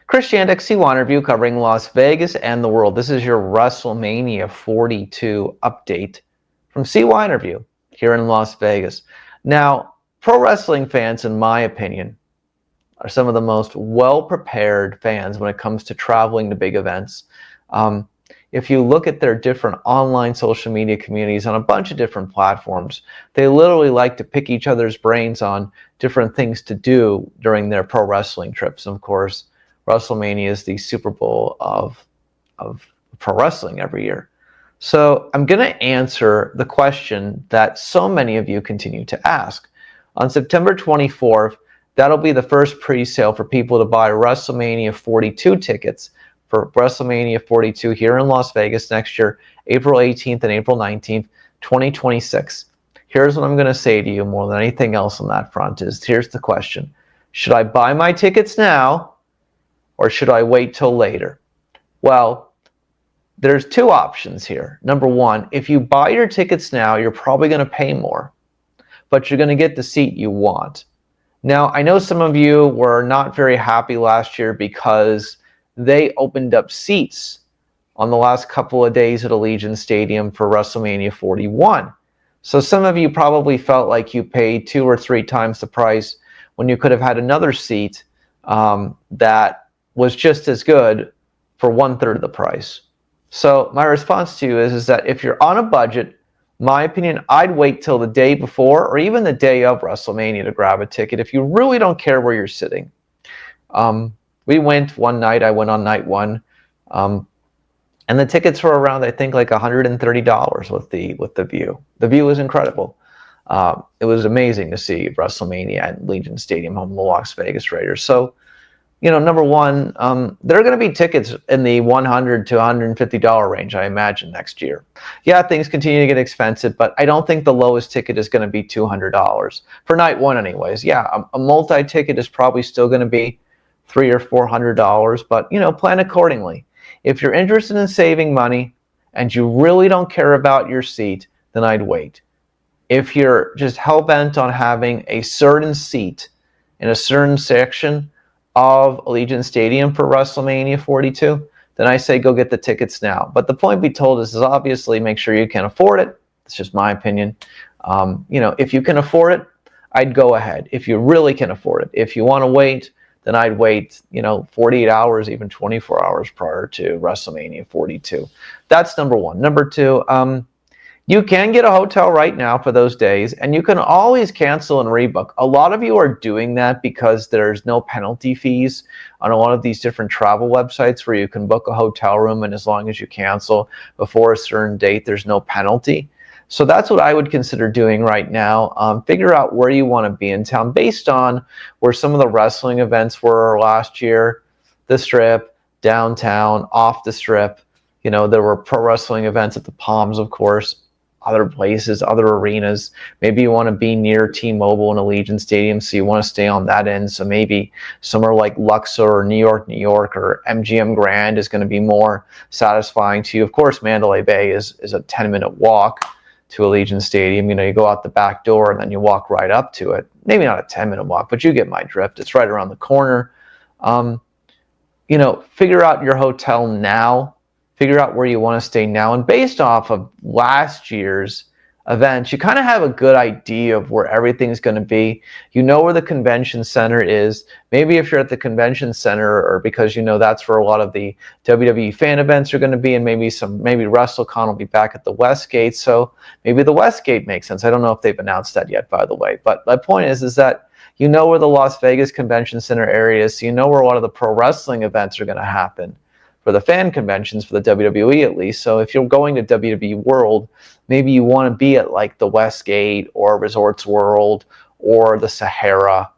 Chris Yandick, C1 Review, covering Las Vegas and the world. This is your WrestleMania 42 update from C1 Review here in Las Vegas. Now, pro wrestling fans, in my opinion, are some of the most well-prepared fans when it comes to traveling to big events. If you look at their different online social media communities on a bunch of different platforms, they literally like to pick each other's brains on different things to do during their pro wrestling trips. And of course, WrestleMania is the Super Bowl of pro wrestling every year. So I'm going to answer the question that so many of you continue to ask. On September 24th, that'll be the first pre-sale for people to buy WrestleMania 42 tickets for WrestleMania 42 here in Las Vegas next year, April 18th and April 19th, 2026. Here's what I'm going to say to you more than anything else on that front is, here's the question. Should I buy my tickets now or should I wait till later? Well, there's two options here. Number one, if you buy your tickets now, you're probably going to pay more, but you're going to get the seat you want. Now, I know some of you were not very happy last year because they opened up seats on the last couple of days at Allegiant Stadium for WrestleMania 41. So some of you probably felt like you paid 2 or 3 times the price when you could have had another seat that was just as good for 1/3 of the price. So my response to you is that if you're on a budget, my opinion, I'd wait till the day before or even the day of WrestleMania to grab a ticket if you really don't care where you're sitting. We went one night. I went on night one, and the tickets were around, I think, like $130 with the view. The view was incredible. It was amazing to see WrestleMania at Allegiant Stadium, home of the Las Vegas Raiders. So, number one, there are going to be tickets in the $100 to $150 range, I imagine, next year. Yeah, things continue to get expensive, but I don't think the lowest ticket is going to be $200 for night one, anyways. Yeah, a multi-ticket is probably still going to be $300 or $400, but plan accordingly. If you're interested in saving money and you really don't care about your seat, then I'd wait. If you're just hell-bent on having a certain seat in a certain section of Allegiant Stadium for WrestleMania 42, then I say go get the tickets now. But the point be told is obviously make sure you can afford it. It's just my opinion. If you can afford it, I'd go ahead. If you really can afford it. If you want to wait, then I'd wait, 48 hours, even 24 hours prior to WrestleMania 42. That's number one. Number two, you can get a hotel right now for those days, and you can always cancel and rebook. A lot of you are doing that because there's no penalty fees on a lot of these different travel websites where you can book a hotel room, and as long as you cancel before a certain date, there's no penalty. So that's what I would consider doing right now. Figure out where you want to be in town based on where some of the wrestling events were last year, the Strip, downtown, off the Strip. There were pro wrestling events at the Palms, of course, other places, other arenas. Maybe you want to be near T-Mobile and Allegiant Stadium, so you want to stay on that end. So maybe somewhere like Luxor or New York, or MGM Grand is going to be more satisfying to you. Of course, Mandalay Bay is a 10-minute walk to Allegiant Stadium. You go out the back door and then you walk right up to it. Maybe not a 10-minute walk, but you get my drift. It's right around the corner. Figure out your hotel now. Figure out where you want to stay now. And based off of last year's events, you kind of have a good idea of where everything's going to be. Where the convention center is. Maybe if you're at the convention center, or because that's where a lot of the WWE fan events are going to be, and maybe WrestleCon will be back at the Westgate. So maybe the Westgate makes sense. I don't know if they've announced that yet, by the way. But my point is that where the Las Vegas Convention Center area is, so where a lot of the pro wrestling events are going to happen. For the fan conventions, for the WWE at least. So if you're going to WWE World, maybe you want to be at like the Westgate or Resorts World or the Sahara,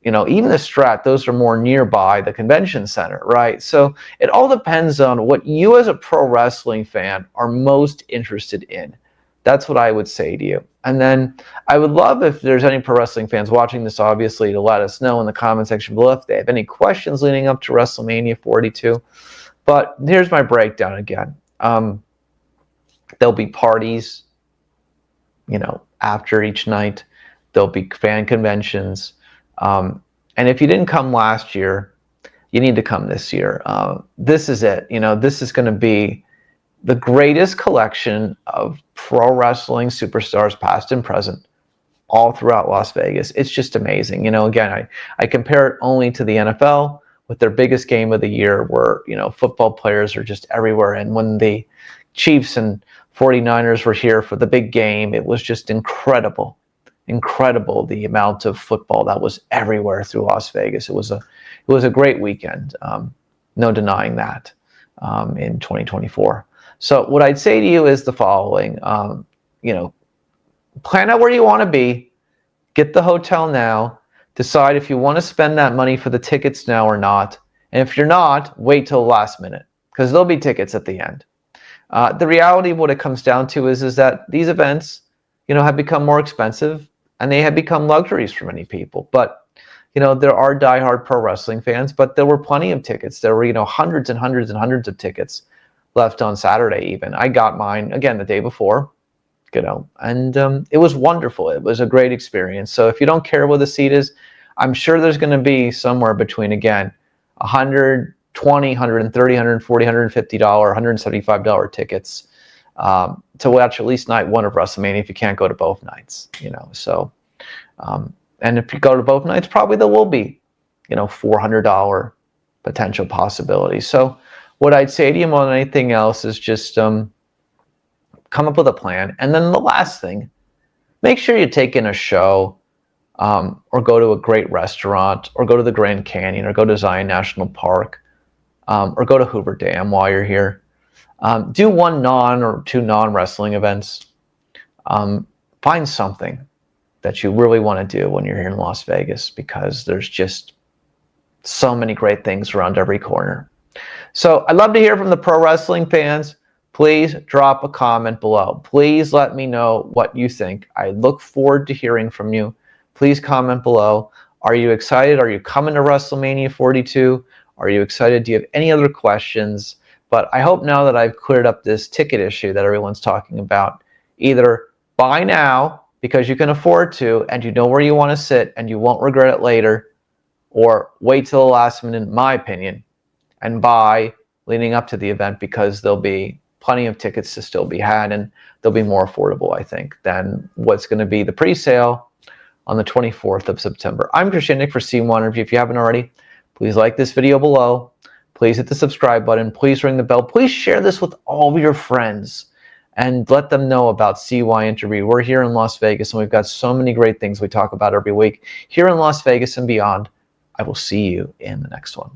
even the Strat. Those are more nearby the convention center, right? So it all depends on what you as a pro wrestling fan are most interested in. That's what I would say to you. And then I would love if there's any pro wrestling fans watching this, obviously, to let us know in the comment section below if they have any questions leading up to WrestleMania 42. But here's my breakdown again. There'll be parties, after each night. There'll be fan conventions. And if you didn't come last year, you need to come this year. This is it. This is going to be the greatest collection of pro wrestling superstars, past and present, all throughout Las Vegas. It's just amazing. Again, I compare it only to the NFL with their biggest game of the year, where, football players are just everywhere. And when the Chiefs and 49ers were here for the big game, it was just incredible the amount of football that was everywhere through Las Vegas. It was a great weekend, no denying that, in 2024. So what I'd say to you is the following: plan out where you want to be, get the hotel now, decide if you want to spend that money for the tickets now or not, and if you're not, wait till the last minute, because there'll be tickets at the end. The reality of what it comes down to is that these events, have become more expensive, and they have become luxuries for many people. But, there are diehard pro wrestling fans, but there were plenty of tickets. There were, hundreds and hundreds and hundreds of tickets left on Saturday even. I got mine, again, the day before, and it was wonderful. It was a great experience. So if you don't care where the seat is, I'm sure there's going to be somewhere between, again, $120, $130, $140, $150, $175 tickets to watch at least night one of WrestleMania if you can't go to both nights. So and if you go to both nights, probably there will be, $400 potential possibilities. So what I'd say to you more than anything else is just come up with a plan. And then the last thing, make sure you take in a show, or go to a great restaurant, or go to the Grand Canyon, or go to Zion National Park, or go to Hoover Dam while you're here. Do one or two non-wrestling events. Find something that you really want to do when you're here in Las Vegas, because there's just so many great things around every corner. So I'd love to hear from the pro wrestling fans. Please drop a comment below. Please let me know what you think. I look forward to hearing from you. Please comment below. Are you excited? Are you coming to WrestleMania 42? Are you excited? Do you have any other questions? But I hope now that I've cleared up this ticket issue that everyone's talking about, either buy now because you can afford to and you know where you want to sit and you won't regret it later, or wait till the last minute, in my opinion, and buy leading up to the event, because there'll be plenty of tickets to still be had, and they'll be more affordable, I think, than what's going to be the pre-sale on the 24th of September. I'm Christian Nick for C1 Review. If you haven't already, please like this video below. Please hit the subscribe button. Please ring the bell. Please share this with all of your friends and let them know about CY Interview. We're here in Las Vegas, and we've got so many great things we talk about every week here in Las Vegas and beyond. I will see you in the next one.